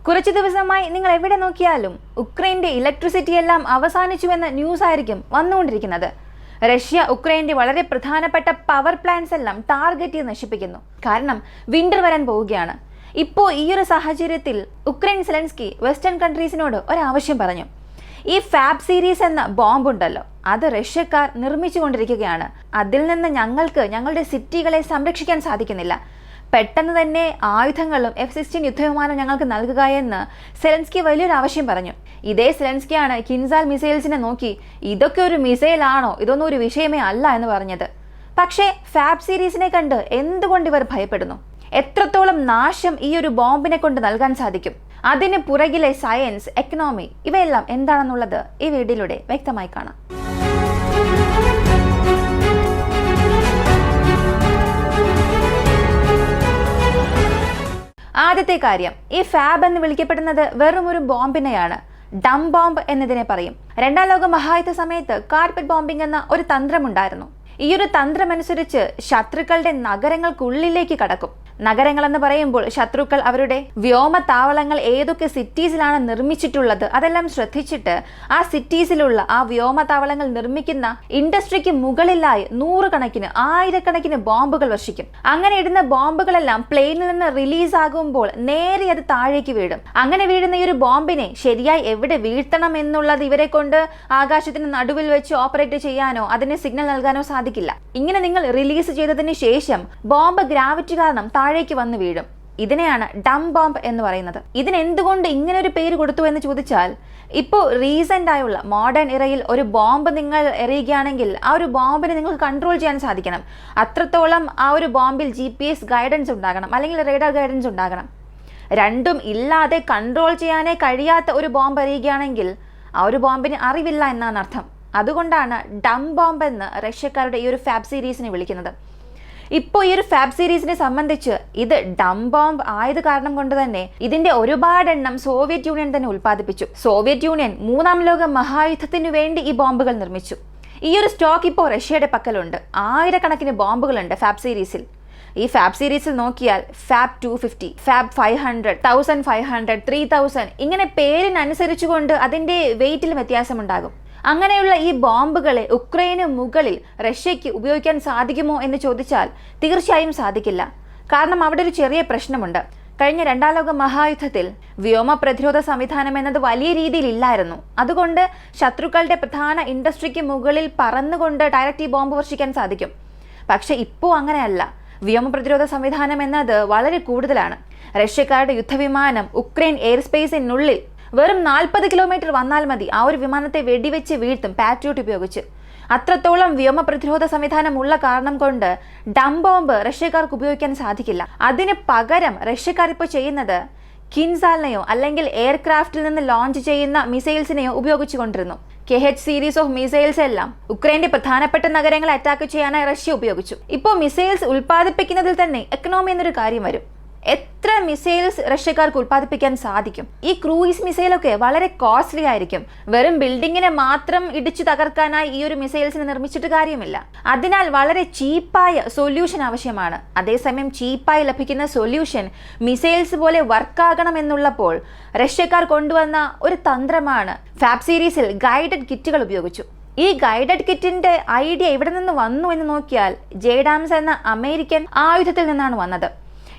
കുറച്ചു ദിവസമായി നിങ്ങൾ എവിടെ നോക്കിയാലും ഉക്രൈൻ്റെ ഇലക്ട്രിസിറ്റി എല്ലാം അവസാനിച്ചുവെന്ന ന്യൂസ് ആയിരിക്കും വന്നുകൊണ്ടിരിക്കുന്നത്. റഷ്യ ഉക്രൈൻ്റെ വളരെ പ്രധാനപ്പെട്ട പവർ പ്ലാന്റ്സ് എല്ലാം ടാർഗറ്റ് ചെയ്ത് നശിപ്പിക്കുന്നു. കാരണം വിന്റർ വരാൻ പോവുകയാണ്. ഇപ്പോൾ ഈ ഒരു സാഹചര്യത്തിൽ ഉക്രൈൻ സെലൻസ്കി വെസ്റ്റേൺ കൺട്രീസിനോട് ഒരാവശ്യം പറഞ്ഞു. ഈ ഫാബ് സീരീസ് എന്ന ബോംബ് ഉണ്ടല്ലോ, അത് റഷ്യക്കാർ നിർമ്മിച്ചുകൊണ്ടിരിക്കുകയാണ്. അതിൽ നിന്ന് ഞങ്ങൾക്ക് ഞങ്ങളുടെ സിറ്റികളെ സംരക്ഷിക്കാൻ സാധിക്കുന്നില്ല. പെട്ടെന്ന് തന്നെ ആയുധങ്ങളും F-16 യുദ്ധവിമാനം ഞങ്ങൾക്ക് നൽകുക എന്ന് സെലൻസ്കി വലിയൊരു ആവശ്യം പറഞ്ഞു. ഇതേ സെലൻസ്കിയാണ് കിൻസാൽ മിസൈൽസിനെ നോക്കി ഇതൊക്കെ ഒരു മിസൈലാണോ, ഇതൊന്നും ഒരു വിഷയമേ അല്ല എന്ന് പറഞ്ഞത്. പക്ഷേ ഫാബ് സീരീസിനെ കണ്ട് എന്തുകൊണ്ട് ഇവർ ഭയപ്പെടുന്നു? എത്രത്തോളം നാശം ഈ ഒരു ബോംബിനെ കൊണ്ട് നൽകാൻ സാധിക്കും? അതിന് പുറകിലെ സയൻസ്, എക്കണോമി ഇവയെല്ലാം എന്താണെന്നുള്ളത് ഈ വീഡിയോയിലൂടെ വ്യക്തമായി കാണാം. ആദ്യത്തെ കാര്യം, ഈ ഫാബ് എന്ന് വിളിക്കപ്പെടുന്നത് വെറും ഒരു ബോംബിനെയാണ്. ഡം ബോംബ് എന്നതിനെ പറയും. രണ്ടാം ലോക മഹായുദ്ധ സമയത്ത് കാർപ്പറ്റ് ബോംബിംഗ് എന്ന ഒരു തന്ത്രമുണ്ടായിരുന്നു. ഈ ഒരു തന്ത്രമനുസരിച്ച് ശത്രുക്കളുടെ നഗരങ്ങൾക്കുള്ളിലേക്ക് കടക്കും. നഗരങ്ങൾ എന്ന് പറയുമ്പോൾ ശത്രുക്കൾ അവരുടെ വ്യോമതാവളങ്ങൾ ഏതൊക്കെ സിറ്റീസിലാണ് നിർമ്മിച്ചിട്ടുള്ളത് അതെല്ലാം ശ്രദ്ധിച്ചിട്ട് ആ സിറ്റീസിലുള്ള ആ വ്യോമതാവളങ്ങൾ നിർമ്മിക്കുന്ന ഇൻഡസ്ട്രിക്ക് മുകളിലായി നൂറുകണക്കിന് ആയിരക്കണക്കിന് ബോംബുകൾ വർഷിക്കും. അങ്ങനെ ഇടുന്ന ബോംബുകളെല്ലാം പ്ലെയിനിൽ നിന്ന് റിലീസ് ആകുമ്പോൾ നേരെ അത് താഴേക്ക് വീഴും. അങ്ങനെ വീഴുന്ന ഈ ഒരു ബോംബിനെ ശരിയായി എവിടെ വീഴ്ത്തണം എന്നുള്ളത് ഇവരെ കൊണ്ട് ആകാശത്തിന് നടുവിൽ വെച്ച് ഓപ്പറേറ്റ് ചെയ്യാനോ അതിന് സിഗ്നൽ നൽകാനോ സാധിക്കില്ല. ഇങ്ങനെ നിങ്ങൾ റിലീസ് ചെയ്തതിന് ശേഷം ബോംബ് ഗ്രാവിറ്റി കാരണം താഴേക്ക് വന്ന് വീഴും. ഇതിനെയാണ് ഡം ബോംബ് എന്ന് പറയുന്നത്. ഇതിനെന്തുകൊണ്ട് ഇങ്ങനെ ഒരു പേര് കൊടുത്തു എന്ന് ചോദിച്ചാൽ, ഇപ്പോൾ റീസെന്റ് ആയുള്ള മോഡേൺ ഇറയിൽ ഒരു ബോംബ് നിങ്ങൾ എറിയുകയാണെങ്കിൽ ആ ഒരു ബോംബിനെ നിങ്ങൾക്ക് കൺട്രോൾ ചെയ്യാൻ സാധിക്കണം. അത്രത്തോളം ആ ഒരു ബോംബിൽ GPS ഗൈഡൻസ് ഉണ്ടാകണം, അല്ലെങ്കിൽ റേഡാർ ഗൈഡൻസ് ഉണ്ടാകണം. രണ്ടും ഇല്ലാതെ കൺട്രോൾ ചെയ്യാനേ കഴിയാത്ത ഒരു ബോംബ് എറിയുകയാണെങ്കിൽ ആ ഒരു ബോംബിന് അറിവില്ല എന്നാണ് അർത്ഥം. അതുകൊണ്ടാണ് ഡം ബോംബ് എന്ന് റഷ്യക്കാരുടെ ഈ ഒരു ഫാബ് സീരീസിനെ വിളിക്കുന്നത്. ഇപ്പോൾ ഈ ഒരു ഫാബ് സീരീസിനെ സംബന്ധിച്ച് ഇത് ഡം ബോംബ് ആയത് കാരണം കൊണ്ട് തന്നെ ഇതിന്റെ ഒരുപാടെണ്ണം സോവിയറ്റ് യൂണിയൻ തന്നെ ഉൽപ്പാദിപ്പിച്ചു. സോവിയറ്റ് യൂണിയൻ മൂന്നാം ലോക മഹായുദ്ധത്തിനു വേണ്ടി ഈ ബോംബുകൾ നിർമ്മിച്ചു. ഈ ഒരു സ്റ്റോക്ക് ഇപ്പോൾ റഷ്യയുടെ പക്കലുണ്ട്. ആയിരക്കണക്കിന് ബോംബുകളുണ്ട് ഫാബ് സീരീസിൽ. ഈ ഫാബ് സീരീസിൽ നോക്കിയാൽ ഫാബ് 250, ഫാബ് 500, 1500, 3000 ഇങ്ങനെ പേരിനനുസരിച്ചുകൊണ്ട് അതിന്റെ വെയിറ്റിൽ വ്യത്യാസമുണ്ടാകും. അങ്ങനെയുള്ള ഈ ബോംബുകളെ ഉക്രൈന് മുകളിൽ റഷ്യയ്ക്ക് ഉപയോഗിക്കാൻ സാധിക്കുമോ എന്ന് ചോദിച്ചാൽ തീർച്ചയായും സാധിക്കില്ല. കാരണം അവിടെ ഒരു ചെറിയ പ്രശ്നമുണ്ട്. കഴിഞ്ഞ രണ്ടാം ലോക മഹായുദ്ധത്തിൽ വ്യോമ പ്രതിരോധ സംവിധാനം എന്നത് വലിയ രീതിയിൽ ഇല്ലായിരുന്നു. അതുകൊണ്ട് ശത്രുക്കളുടെ പ്രധാന ഇൻഡസ്ട്രിക്ക് മുകളിൽ പറന്നുകൊണ്ട് ഡയറക്റ്റ് ഈ ബോംബ് വർഷിക്കാൻ സാധിക്കും. പക്ഷെ ഇപ്പോൾ അങ്ങനെയല്ല. വ്യോമ പ്രതിരോധ സംവിധാനം എന്നത് വളരെ കൂടുതലാണ്. റഷ്യക്കാരുടെ യുദ്ധവിമാനം ഉക്രൈൻ എയർ സ്പേസിനുള്ളിൽ വെറും 40 കിലോമീറ്റർ വന്നാൽ മതി, ആ ഒരു വിമാനത്തെ വെടിവെച്ച് വീഴ്ത്തും പാട്രിയോട്ട് ഉപയോഗിച്ച്. അത്രത്തോളം വ്യോമ പ്രതിരോധ സംവിധാനം ഉള്ള കാരണം കൊണ്ട് ഡം ബോംബ് റഷ്യക്കാർക്ക് ഉപയോഗിക്കാൻ സാധിക്കില്ല. അതിന് പകരം റഷ്യക്കാർ ഇപ്പോൾ ചെയ്യുന്നത് കിൻസാലിനെയോ അല്ലെങ്കിൽ എയർക്രാഫ്റ്റിൽ നിന്ന് ലോഞ്ച് ചെയ്യുന്ന മിസൈൽസിനെയോ ഉപയോഗിച്ചുകൊണ്ടിരുന്നു. KH സീരീസ് ഓഫ് മിസൈൽസ് എല്ലാം ഉക്രൈന്റെ പ്രധാനപ്പെട്ട നഗരങ്ങളെ അറ്റാക്ക് ചെയ്യാനായി റഷ്യ ഉപയോഗിച്ചു. ഇപ്പോൾ മിസൈൽസ് ഉൽപ്പാദിപ്പിക്കുന്നതിൽ തന്നെ എക്കണോമി എന്നൊരു കാര്യം വരും. എത്ര മിസൈൽസ് റഷ്യക്കാർക്ക് ഉൽപ്പാദിപ്പിക്കാൻ സാധിക്കും? ഈ ക്രൂയിസ് മിസൈലൊക്കെ വളരെ കോസ്റ്റ്ലി ആയിരിക്കും. വെറും ബിൽഡിങ്ങിനെ മാത്രം ഇടിച്ചു തകർക്കാനായി ഈ ഒരു മിസൈൽസിനെ നിർമ്മിച്ചിട്ട് കാര്യമില്ല. അതിനാൽ വളരെ ചീപ്പായ സൊല്യൂഷൻ ആവശ്യമാണ്. അതേസമയം ചീപ്പായി ലഭിക്കുന്ന സൊല്യൂഷൻ മിസൈൽസ് പോലെ വർക്കാകണം എന്നുള്ളപ്പോൾ റഷ്യക്കാർ കൊണ്ടുവന്ന ഒരു തന്ത്രമാണ് ഫാബ് സീരീസിൽ ഗൈഡഡ് കിറ്റുകൾ ഉപയോഗിച്ചു. ഈ ഗൈഡഡ് കിറ്റിന്റെ ഐഡിയ എവിടെ നിന്ന് വന്നു എന്ന് നോക്കിയാൽ JDAMS എന്ന അമേരിക്കൻ ആയുധത്തിൽ നിന്നാണ് വന്നത്.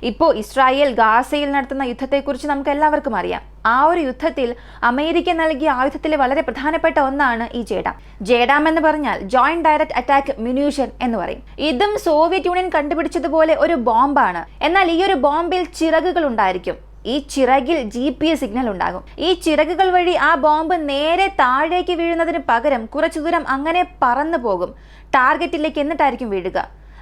ഇപ്പോൾ ഇസ്രായേൽ ഗാസയിൽ നടത്തുന്ന യുദ്ധത്തെക്കുറിച്ച് നമുക്ക് എല്ലാവർക്കും അറിയാം. ആ ഒരു യുദ്ധത്തിൽ അമേരിക്ക നൽകിയ ആയുധത്തിലെ വളരെ പ്രധാനപ്പെട്ട ഒന്നാണ് ഈ JDAM എന്ന് പറഞ്ഞാൽ ജോയിന്റ് ഡയറക്റ്റ് അറ്റാക്ക് മ്യൂണിഷൻ എന്ന് പറയും. ഇതും സോവിയറ്റ് യൂണിയൻ കണ്ടുപിടിച്ചതുപോലെ ഒരു ബോംബാണ്. എന്നാൽ ഈ ഒരു ബോംബിൽ ചിറകുകൾ ഉണ്ടായിരിക്കും. ഈ ചിറകിൽ GPS സിഗ്നൽ ഉണ്ടാകും. ഈ ചിറകുകൾ വഴി ആ ബോംബ് നേരെ താഴേക്ക് വീഴുന്നതിന് പകരം കുറച്ചു ദൂരം അങ്ങനെ പറന്നു പോകും ടാർഗറ്റിലേക്ക്, എന്നിട്ടായിരിക്കും വീഴുക.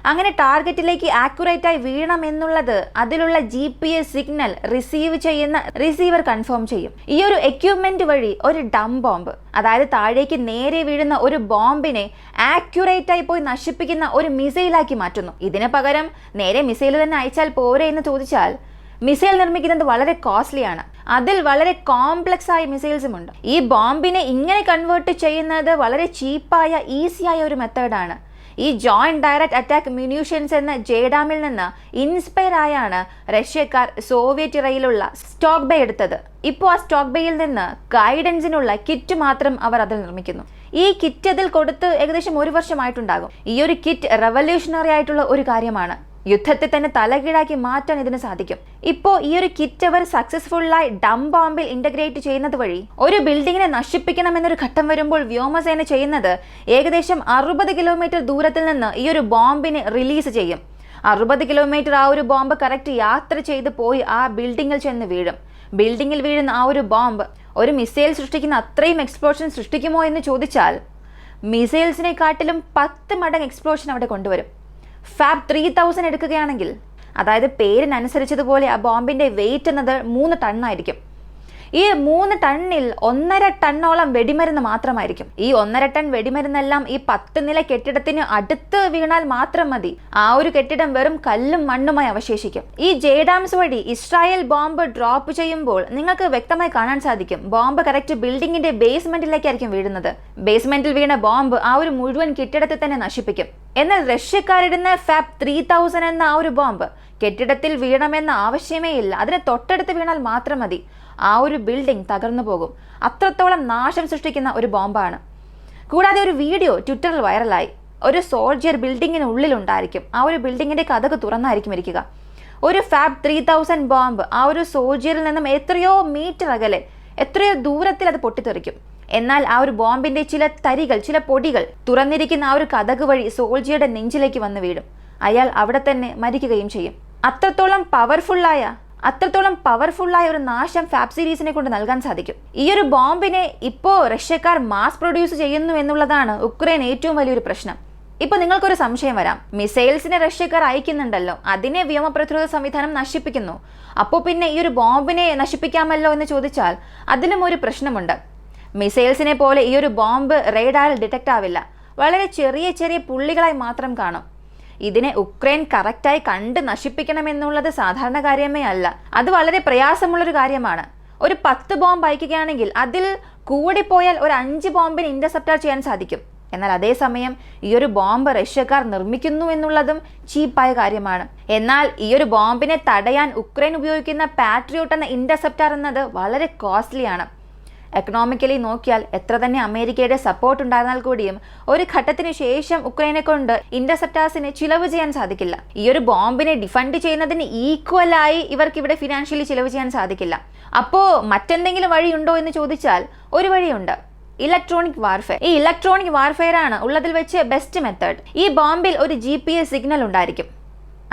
അങ്ങനെ ടാർഗറ്റിലേക്ക് ആക്യുറേറ്റായി വീഴണം എന്നുള്ളത് അതിലുള്ള GPS സിഗ്നൽ റിസീവ് ചെയ്യുന്ന റിസീവർ കൺഫേം ചെയ്യും. ഈ ഒരു എക്യുപ്മെന്റ് വഴി ഒരു ഡം ബോംബ്, അതായത് താഴേക്ക് നേരെ വീഴുന്ന ഒരു ബോംബിനെ ആക്യുറേറ്റായി പോയി നശിപ്പിക്കുന്ന ഒരു മിസൈലാക്കി മാറ്റുന്നു. ഇതിന് പകരം നേരെ മിസൈൽ തന്നെ അയച്ചാൽ പോരെ എന്ന് ചോദിച്ചാൽ, മിസൈൽ നിർമ്മിക്കുന്നത് വളരെ കോസ്റ്റ്ലിയാണ്. അതിൽ വളരെ കോംപ്ലക്സ് ആയ മിസൈൽസുമുണ്ട്. ഈ ബോംബിനെ ഇങ്ങനെ കൺവേർട്ട് ചെയ്യുന്നത് വളരെ ചീപ്പായ ഈസിയായ ഒരു മെത്തേഡാണ്. ഈ ജോയിന്റ് ഡയറക്റ്റ് അറ്റാക്ക് മ്യൂണീഷ്യൻസ് എന്ന ജേഡാമിൽ നിന്ന് ഇൻസ്പയർ ആയാണ് റഷ്യക്കാർ സോവിയറ്റ് ഇറയിലുള്ള സ്റ്റോക്ക് ബേ എടുത്തത്. ഇപ്പോൾ ആ സ്റ്റോക്ക് ബേയിൽ നിന്ന് ഗൈഡൻസിനുള്ള കിറ്റ് മാത്രം അവർ അതിൽ നിർമ്മിക്കുന്നു. ഈ കിറ്റ് അതിൽ കൊടുത്ത് ഏകദേശം 1 വർഷമായിട്ടുണ്ടാകും. ഈ ഒരു കിറ്റ് റെവല്യൂഷണറി ആയിട്ടുള്ള ഒരു കാര്യമാണ്. യുദ്ധത്തെ തന്നെ തലകീഴാക്കി മാറ്റാൻ ഇതിന് സാധിക്കും. ഇപ്പോൾ ഈ ഒരു കിറ്റ് അവർ സക്സസ്ഫുള്ളായി ഡം ബോംബിൽ ഇന്റഗ്രേറ്റ് ചെയ്യുന്നത് വഴി ഒരു ബിൽഡിങ്ങിനെ നശിപ്പിക്കണമെന്നൊരു ഘട്ടം വരുമ്പോൾ വ്യോമസേന ചെയ്യുന്നത് ഏകദേശം 60 കിലോമീറ്റർ ദൂരത്തിൽ നിന്ന് ഈ ഒരു ബോംബിനെ റിലീസ് ചെയ്യും. 60 കിലോമീറ്റർ ആ ഒരു ബോംബ് കറക്റ്റ് യാത്ര ചെയ്ത് പോയി ആ ബിൽഡിങ്ങിൽ ചെന്ന് വീഴും. ബിൽഡിങ്ങിൽ വീഴുന്ന ആ ഒരു ബോംബ് ഒരു മിസൈൽ സൃഷ്ടിക്കുന്ന അത്രയും എക്സ്പ്ലോഷൻ സൃഷ്ടിക്കുമോ എന്ന് ചോദിച്ചാൽ മിസൈൽസിനെക്കാട്ടിലും 10 മടങ്ങ് എക്സ്പ്ലോഷൻ അവിടെ കൊണ്ടുവരും. ഫാബ് 3000 എടുക്കുകയാണെങ്കിൽ, അതായത് പേരിനനുസരിച്ചതുപോലെ ആ ബോംബിന്റെ വെയിറ്റ് എന്നത് 3 ടണ്ണായിരിക്കും. ഈ 3 ടണ്ണിൽ 1.5 ടണ്ണോളം വെടിമരുന്ന് മാത്രമായിരിക്കും. ഈ 1.5 ടൺ വെടിമരുന്നെല്ലാം ഈ 10 നില കെട്ടിടത്തിന് അടുത്ത് വീണാൽ മാത്രം മതി. ആ ഒരു കെട്ടിടം വെറും കല്ലും മണ്ണുമായി അവശേഷിക്കും. ഈ ജേഡാംസ് വഴി ഇസ്രായേൽ ബോംബ് ഡ്രോപ്പ് ചെയ്യുമ്പോൾ നിങ്ങൾക്ക് വ്യക്തമായി കാണാൻ സാധിക്കും, ബോംബ് കറക്റ്റ് ബിൽഡിങ്ങിന്റെ ബേസ്മെന്റിലേക്കായിരിക്കും വീഴുന്നത്. ബേസ്മെന്റിൽ വീണ ബോംബ് ആ ഒരു മുഴുവൻ കെട്ടിടത്തെ തന്നെ നശിപ്പിക്കും. എന്നാൽ റഷ്യക്കാരിടുന്ന ഫാബ് 3000 എന്ന ആ ഒരു ബോംബ് കെട്ടിടത്തിൽ വീണമെന്ന ആവശ്യമേ ഇല്ല. അതിന് തൊട്ടടുത്ത് വീണാൽ മാത്രം മതി. ആ ഒരു ബിൽഡിംഗ് തകർന്നു പോകും. അത്രത്തോളം നാശം സൃഷ്ടിക്കുന്ന ഒരു ബോംബാണ്. കൂടാതെ ഒരു വീഡിയോ ട്വിറ്ററിൽ വൈറലായി. ഒരു സോൾജിയർ ബിൽഡിങ്ങിനുള്ളിലുണ്ടായിരിക്കും. ആ ഒരു ബിൽഡിങ്ങിന്റെ കതക് തുറന്നായിരിക്കും ഇരിക്കുക. ഒരു ഫാബ് 3000 ബോംബ് ആ ഒരു സോൾജിയറിൽ നിന്നും എത്രയോ മീറ്റർ അകലെ, എത്രയോ ദൂരത്തിൽ അത് പൊട്ടിത്തെറിക്കും. എന്നാൽ ആ ഒരു ബോംബിന്റെ ചില തരികൾ, ചില പൊടികൾ തുറന്നിരിക്കുന്ന ആ ഒരു കതക് വഴി സോൾജിയറുടെ നെഞ്ചിലേക്ക് വന്ന് വീഴും. അയാൾ അവിടെ തന്നെ മരിക്കുകയും ചെയ്യും. അത്രത്തോളം പവർഫുള്ളായ ഒരു നാശം ഫാബ് സീരീസിനെ കൊണ്ട് നൽകാൻ സാധിക്കും. ഈ ഒരു ബോംബിനെ ഇപ്പോൾ റഷ്യക്കാർ മാസ് പ്രൊഡ്യൂസ് ചെയ്യുന്നു എന്നുള്ളതാണ് ഉക്രൈൻ ഏറ്റവും വലിയൊരു പ്രശ്നം. ഇപ്പോൾ നിങ്ങൾക്കൊരു സംശയം വരാം, മിസൈൽസിനെ റഷ്യക്കാർ അയക്കുന്നുണ്ടല്ലോ, അതിനെ വ്യോമ പ്രതിരോധ സംവിധാനം നശിപ്പിക്കുന്നു, അപ്പോൾ പിന്നെ ഈ ഒരു ബോംബിനെ നശിപ്പിക്കാമല്ലോ എന്ന് ചോദിച്ചാൽ അതിലും ഒരു പ്രശ്നമുണ്ട്. മിസൈൽസിനെ പോലെ ഈ ഒരു ബോംബ് റേഡാറിൽ ഡിറ്റക്റ്റ് ആവില്ല. വളരെ ചെറിയ ചെറിയ പുള്ളികളായി മാത്രം കാണും. ഇതിനെ ഉക്രൈൻ കറക്റ്റായി കണ്ട് നശിപ്പിക്കണമെന്നുള്ളത് സാധാരണ കാര്യമേ അല്ല. അത് വളരെ പ്രയാസമുള്ളൊരു കാര്യമാണ്. ഒരു 10 ബോംബ് അയക്കുകയാണെങ്കിൽ അതിൽ കൂടിപ്പോയാൽ ഒരു 5 ബോംബിന് ഇന്റർസെപ്റ്റർ ചെയ്യാൻ സാധിക്കും. എന്നാൽ അതേസമയം ഈ ഒരു ബോംബ് റഷ്യക്കാർ നിർമ്മിക്കുന്നു എന്നുള്ളതും ചീപ്പായ കാര്യമാണ്. എന്നാൽ ഈ ഒരു ബോംബിനെ തടയാൻ ഉക്രൈൻ ഉപയോഗിക്കുന്ന പാട്രിയോട്ട് എന്ന ഇന്റർസെപ്റ്റർ എന്നത് വളരെ കോസ്റ്റ്ലിയാണ്. എക്കണോമിക്കലി നോക്കിയാൽ എത്ര തന്നെ അമേരിക്കയുടെ സപ്പോർട്ട് ഉണ്ടായിരുന്നാൽ കൂടിയും ഒരു ഘട്ടത്തിന് ശേഷം ഉക്രൈനെ കൊണ്ട് ഇന്റർസെപ്റ്റേഴ്സിന് ചിലവ് ചെയ്യാൻ സാധിക്കില്ല. ഈ ഒരു ബോംബിനെ ഡിഫൻഡ് ചെയ്യുന്നതിന് ഈക്വലായി ഇവർക്ക് ഇവിടെ ഫിനാൻഷ്യലി ചിലവ് ചെയ്യാൻ സാധിക്കില്ല. അപ്പോൾ മറ്റെന്തെങ്കിലും വഴിയുണ്ടോ എന്ന് ചോദിച്ചാൽ ഒരു വഴിയുണ്ട്, ഇലക്ട്രോണിക് വാർഫെയർ. ഈ ഇലക്ട്രോണിക് വാർഫെയർ ആണ് ഉള്ളതിൽ വെച്ച് ബെസ്റ്റ് മെത്തേഡ്. ഈ ബോംബിൽ ഒരു GPS സിഗ്നൽ ഉണ്ടായിരിക്കും.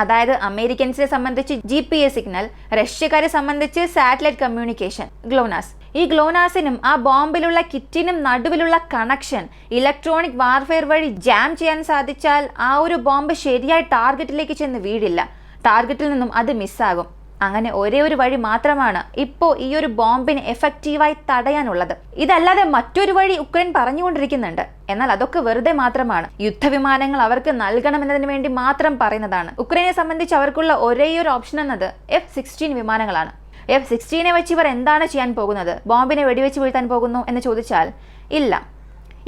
അതായത് അമേരിക്കൻസിനെ സംബന്ധിച്ച് GPS സിഗ്നൽ, റഷ്യക്കാരെ സംബന്ധിച്ച് സാറ്റലൈറ്റ് കമ്മ്യൂണിക്കേഷൻ, ഗ്ലോനാസ്. ഈ ഗ്ലോനാസിനും ആ ബോംബിലുള്ള കിറ്റിനും നടുവിലുള്ള കണക്ഷൻ ഇലക്ട്രോണിക് വാർഫെയർ വഴി ജാം ചെയ്യാൻ സാധിച്ചാൽ ആ ഒരു ബോംബ് ശരിയായി ടാർഗറ്റിലേക്ക് ചെന്ന് വീഴില്ല. ടാർഗറ്റിൽ നിന്നും അത് മിസ്സാകും. അങ്ങനെ ഒരേ ഒരു വഴി മാത്രമാണ് ഇപ്പോൾ ഈ ഒരു ബോംബിനെ എഫക്റ്റീവായി തടയാനുള്ളത്. ഇതല്ലാതെ മറ്റൊരു വഴി ഉക്രൈൻ പറഞ്ഞുകൊണ്ടിരിക്കുന്നുണ്ട്. എന്നാൽ അതൊക്കെ വെറുതെ മാത്രമാണ്. യുദ്ധവിമാനങ്ങൾ അവർക്ക് നൽകണമെന്നതിന് വേണ്ടി മാത്രം പറയുന്നതാണ്. ഉക്രൈനെ സംബന്ധിച്ച് അവർക്കുള്ള ഒരേയൊരു ഓപ്ഷൻ എന്നത് F-16 വിമാനങ്ങളാണ്. F-16 വെച്ച് ഇവർ എന്താണ് ചെയ്യാൻ പോകുന്നത്? ബോംബിനെ വെടിവെച്ച് വീഴ്ത്താൻ പോകുന്നു എന്ന് ചോദിച്ചാൽ ഇല്ല.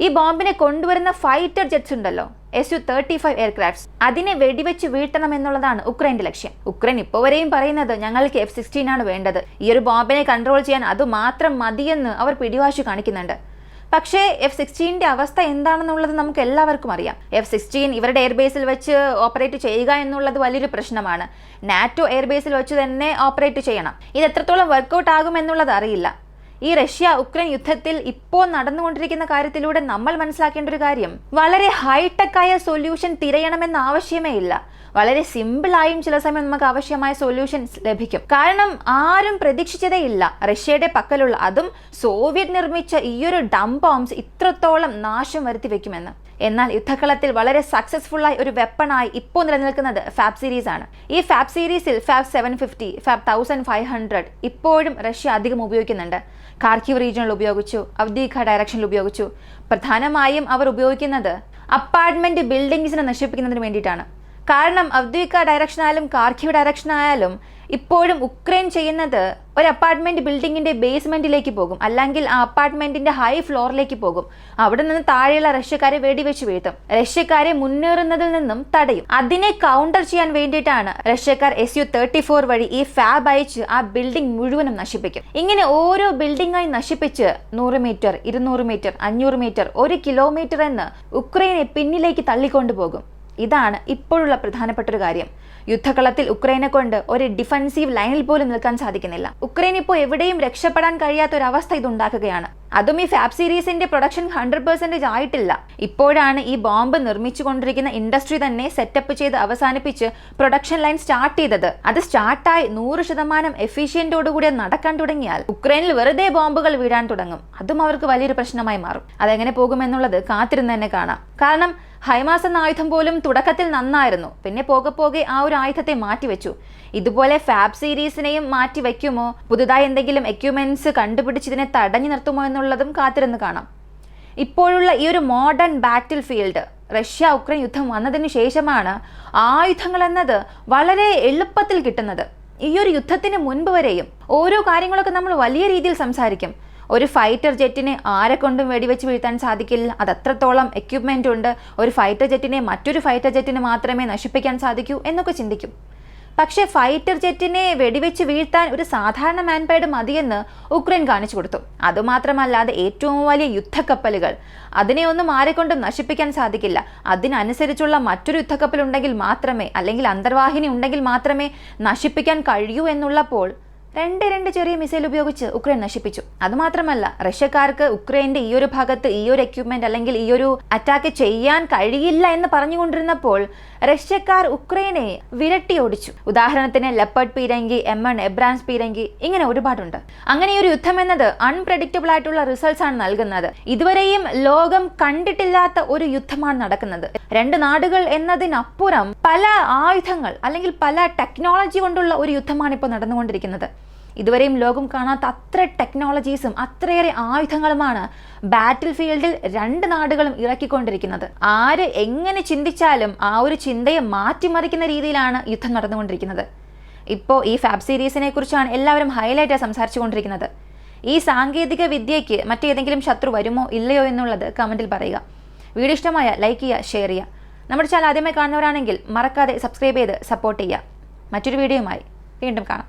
ഈ ബോംബിനെ കൊണ്ടുവരുന്ന ഫൈറ്റർ ജെറ്റ്സ് ഉണ്ടല്ലോ, Su-35 എയർക്രാഫ്റ്റ്സ്, അതിനെ വെടിവെച്ച് വീഴ്ത്തണം എന്നുള്ളതാണ് ഉക്രൈന്റെ ലക്ഷ്യം. ഉക്രൈൻ ഇപ്പോൾ വരെയും പറയുന്നത് ഞങ്ങൾക്ക് F-16 ആണ് വേണ്ടത്, ഈ ഒരു ബോംബിനെ കൺട്രോൾ ചെയ്യാൻ അത് മാത്രം മതിയെന്ന് അവർ പിടിവാശി കാണിക്കുന്നുണ്ട്. പക്ഷേ F-16ന്റെ അവസ്ഥ എന്താണെന്നുള്ളത് നമുക്ക് എല്ലാവർക്കും അറിയാം. F-16 ഇവരുടെ എയർബേസിൽ വെച്ച് ഓപ്പറേറ്റ് ചെയ്യുക എന്നുള്ളത് വലിയൊരു പ്രശ്നമാണ്. നാറ്റോ എയർബേസിൽ വെച്ച് തന്നെ ഓപ്പറേറ്റ് ചെയ്യണം. ഇത് എത്രത്തോളം വർക്കൗട്ട് ആകും എന്നുള്ളത് അറിയില്ല. ഈ റഷ്യ ഉക്രൈൻ യുദ്ധത്തിൽ ഇപ്പോൾ നടന്നുകൊണ്ടിരിക്കുന്ന കാര്യത്തിലൂടെ നമ്മൾ മനസ്സിലാക്കേണ്ട ഒരു കാര്യം, വളരെ ഹൈടെക് ആയ സൊല്യൂഷൻ തിരയണമെന്ന ആവശ്യമേ ഇല്ല. വളരെ സിമ്പിളായും ചില സമയം നമുക്ക് ആവശ്യമായ സൊല്യൂഷൻസ് ലഭിക്കും. കാരണം ആരും പ്രതീക്ഷിച്ചതേ ഇല്ല റഷ്യയുടെ പക്കലുള്ള, അതും സോവിയറ്റ് നിർമ്മിച്ച ഈ ഒരു ഡം ബോംബ്സ് ഇത്രത്തോളം നാശം വരുത്തി വെക്കുമെന്ന്. എന്നാൽ യുദ്ധക്കളത്തിൽ വളരെ സക്സസ്ഫുള്ളായി ഒരു വെപ്പണായി ഇപ്പോൾ നിലനിൽക്കുന്നത് ഫാബ് സീരീസ് ആണ്. ഈ ഫാബ് സീരീസിൽ ഫാബ് 750, ഫാബ് 1500 ഇപ്പോഴും റഷ്യ അധികം ഉപയോഗിക്കുന്നുണ്ട്. കാർക്കിവ് റീജിയണിൽ ഉപയോഗിച്ചു, അവ്ദീഖ ഡയറക്ഷനിൽ ഉപയോഗിച്ചു. പ്രധാനമായും അവർ ഉപയോഗിക്കുന്നത് അപ്പാർട്ട്മെന്റ് ബിൽഡിംഗ്സിനെ നശിപ്പിക്കുന്നതിന് വേണ്ടിയിട്ടാണ്. കാരണം അവ്ദീഖ ഡയറക്ഷൻ ആയാലും കാർക്കിവ് ഡയറക്ഷൻ ആയാലും ഇപ്പോഴും ഉക്രൈൻ ചെയ്യുന്നത് ഒരു അപ്പാർട്ട്മെന്റ് ബിൽഡിങ്ങിന്റെ ബേസ്മെന്റിലേക്ക് പോകും, അല്ലെങ്കിൽ ആ അപ്പാർട്ട്മെന്റിന്റെ ഹൈ ഫ്ലോറിലേക്ക് പോകും. അവിടെ നിന്ന് താഴെയുള്ള റഷ്യക്കാരെ വെടിവെച്ച് വീഴ്ത്തും. റഷ്യക്കാരെ മുന്നേറുന്നതിൽ നിന്നും തടയും. അതിനെ കൗണ്ടർ ചെയ്യാൻ വേണ്ടിയിട്ടാണ് റഷ്യക്കാർ Su-34 വഴി ഈ ഫാബ് അയച്ച് ആ ബിൽഡിംഗ് മുഴുവനും നശിപ്പിക്കും. ഇങ്ങനെ ഓരോ ബിൽഡിംഗായി നശിപ്പിച്ച് 100 മീറ്റർ, 200 മീറ്റർ, 500 മീറ്റർ, 1 കിലോമീറ്റർ എന്ന് ഉക്രൈനെ പിന്നിലേക്ക് തള്ളിക്കൊണ്ടുപോകും. ഇതാണ് ഇപ്പോഴുള്ള പ്രധാനപ്പെട്ട ഒരു കാര്യം. യുദ്ധകളത്തിൽ ഉക്രൈനെ കൊണ്ട് ഒരു ഡിഫൻസീവ് ലൈനിൽ പോലും നിൽക്കാൻ സാധിക്കുന്നില്ല. ഉക്രൈൻ ഇപ്പോൾ എവിടെയും രക്ഷപ്പെടാൻ കഴിയാത്ത ഒരു അവസ്ഥ ഇതുണ്ടാക്കുകയാണ്. അതും ഈ ഫാബ് സീരീസിന്റെ പ്രൊഡക്ഷൻ 100% ആയിട്ടില്ല. ഇപ്പോഴാണ് ഈ ബോംബ് നിർമ്മിച്ചുകൊണ്ടിരിക്കുന്ന ഇൻഡസ്ട്രി തന്നെ സെറ്റപ്പ് ചെയ്ത് അവസാനിപ്പിച്ച് പ്രൊഡക്ഷൻ ലൈൻ സ്റ്റാർട്ട് ചെയ്തത്. അത് സ്റ്റാർട്ടായി 100% എഫിഷ്യന്റോടുകൂടി നടക്കാൻ തുടങ്ങിയാൽ ഉക്രൈനിൽ വെറുതെ ബോംബുകൾ വീഴാൻ തുടങ്ങും. അതും അവർക്ക് വലിയൊരു പ്രശ്നമായി മാറും. അതെങ്ങനെ പോകുമെന്നുള്ളത് കാത്തിരുന്ന് തന്നെ കാണാം. കാരണം ഹൈമാസ് എന്ന ആയുധം പോലും തുടക്കത്തിൽ നന്നായിരുന്നു, പിന്നെ പോകെ പോകെ ആ ഒരു ആയുധത്തെ മാറ്റിവെച്ചു. ഇതുപോലെ ഫാബ് സീരീസിനെയും മാറ്റി വെക്കുമോ, പുതുതായി എന്തെങ്കിലും എക്യുപ്മെന്റ്സ് കണ്ടുപിടിച്ചതിനെ തടഞ്ഞു നിർത്തുമോ എന്നുള്ളതും കാത്തിരുന്ന് കാണാം. ഇപ്പോഴുള്ള ഈ ഒരു മോഡേൺ ബാറ്റിൽ ഫീൽഡ്, റഷ്യ ഉക്രൈൻ യുദ്ധം വന്നതിന് ശേഷമാണ് ആയുധങ്ങൾ എന്നത് വളരെ എളുപ്പത്തിൽ കിട്ടുന്നത്. ഈ ഒരു യുദ്ധത്തിന് മുൻപ് വരെയും ഓരോ കാര്യങ്ങളൊക്കെ നമ്മൾ വലിയ രീതിയിൽ സംസാരിക്കും. ഒരു ഫൈറ്റർ ജെറ്റിനെ ആരെ കൊണ്ടും വെടിവെച്ച് വീഴ്ത്താൻ സാധിക്കില്ല, അത് അത്രത്തോളം എക്യുപ്മെന്റ് ഉണ്ട്. ഒരു ഫൈറ്റർ ജെറ്റിനെ മറ്റൊരു ഫൈറ്റർ ജെറ്റിന് മാത്രമേ നശിപ്പിക്കാൻ സാധിക്കൂ എന്നൊക്കെ ചിന്തിക്കും. പക്ഷേ ഫൈറ്റർ ജെറ്റിനെ വെടിവെച്ച് വീഴ്ത്താൻ ഒരു സാധാരണ മാൻപേഡ് മതിയെന്ന് ഉക്രൈൻ കാണിച്ചു കൊടുത്തു. അതുമാത്രമല്ലാതെ ഏറ്റവും വലിയ യുദ്ധക്കപ്പലുകൾ, അതിനെ ഒന്നും ആരെക്കൊണ്ടും നശിപ്പിക്കാൻ സാധിക്കില്ല. അതിനനുസരിച്ചുള്ള മറ്റൊരു യുദ്ധക്കപ്പൽ ഉണ്ടെങ്കിൽ മാത്രമേ, അല്ലെങ്കിൽ അന്തർവാഹിനി ഉണ്ടെങ്കിൽ മാത്രമേ നശിപ്പിക്കാൻ കഴിയൂ എന്നുള്ളപ്പോൾ രണ്ട് ചെറിയ മിസൈൽ ഉപയോഗിച്ച് ഉക്രൈൻ നശിപ്പിച്ചു. അതുമാത്രമല്ല, റഷ്യക്കാർക്ക് ഉക്രൈന്റെ ഈ ഒരു ഭാഗത്ത് ഈ ഒരു എക്യുപ്മെന്റ് അല്ലെങ്കിൽ ഈ ഒരു അറ്റാക്ക് ചെയ്യാൻ കഴിയില്ല എന്ന് പറഞ്ഞുകൊണ്ടിരുന്നപ്പോൾ റഷ്യക്കാർ ഉക്രൈനെ വിരട്ടി ഓടിച്ചു. ഉദാഹരണത്തിന് ലെപ്പർഡ് പീരങ്കി, M1 എബ്രാംസ് പീരങ്കി, ഇങ്ങനെ ഒരുപാടുണ്ട്. അങ്ങനെ ഒരു യുദ്ധം എന്നത് അൺപ്രഡിക്റ്റബിൾ ആയിട്ടുള്ള റിസൾട്ട്സ് ആണ് നൽകുന്നത്. ഇതുവരെയും ലോകം കണ്ടിട്ടില്ലാത്ത ഒരു യുദ്ധമാണ് നടക്കുന്നത്. രണ്ട് നാടുകൾ എന്നതിനപ്പുറം പല ആയുധങ്ങൾ അല്ലെങ്കിൽ പല ടെക്നോളജി കൊണ്ടുള്ള ഒരു യുദ്ധമാണ് ഇപ്പോൾ നടന്നുകൊണ്ടിരിക്കുന്നത്. ഇതുവരെയും ലോകം കാണാത്ത അത്ര ടെക്നോളജീസും അത്രയേറെ ആയുധങ്ങളുമാണ് ബാറ്റിൽ ഫീൽഡിൽ രണ്ട് നാടുകളും ഇറക്കിക്കൊണ്ടിരിക്കുന്നത്. ആര് എങ്ങനെ ചിന്തിച്ചാലും ആ ഒരു ചിന്തയെ മാറ്റിമറിക്കുന്ന രീതിയിലാണ് യുദ്ധം നടന്നുകൊണ്ടിരിക്കുന്നത്. ഇപ്പോൾ ഈ ഫാബ് സീരീസിനെ കുറിച്ചാണ് എല്ലാവരും ഹൈലൈറ്റായി സംസാരിച്ചു കൊണ്ടിരിക്കുന്നത്. ഈ സാങ്കേതിക വിദ്യയ്ക്ക് മറ്റേതെങ്കിലും ശത്രു വരുമോ ഇല്ലയോ എന്നുള്ളത് കമൻറ്റിൽ പറയുക. വീഡിയോ ഇഷ്ടമായ ലൈക്ക് ചെയ്യുക, ഷെയർ ചെയ്യുക. നമ്മുടെ ചാനൽ ആദ്യമായി കാണുന്നവരാണെങ്കിൽ മറക്കാതെ സബ്സ്ക്രൈബ് ചെയ്ത് സപ്പോർട്ട് ചെയ്യുക. മറ്റൊരു വീഡിയോയുമായി വീണ്ടും കാണാം.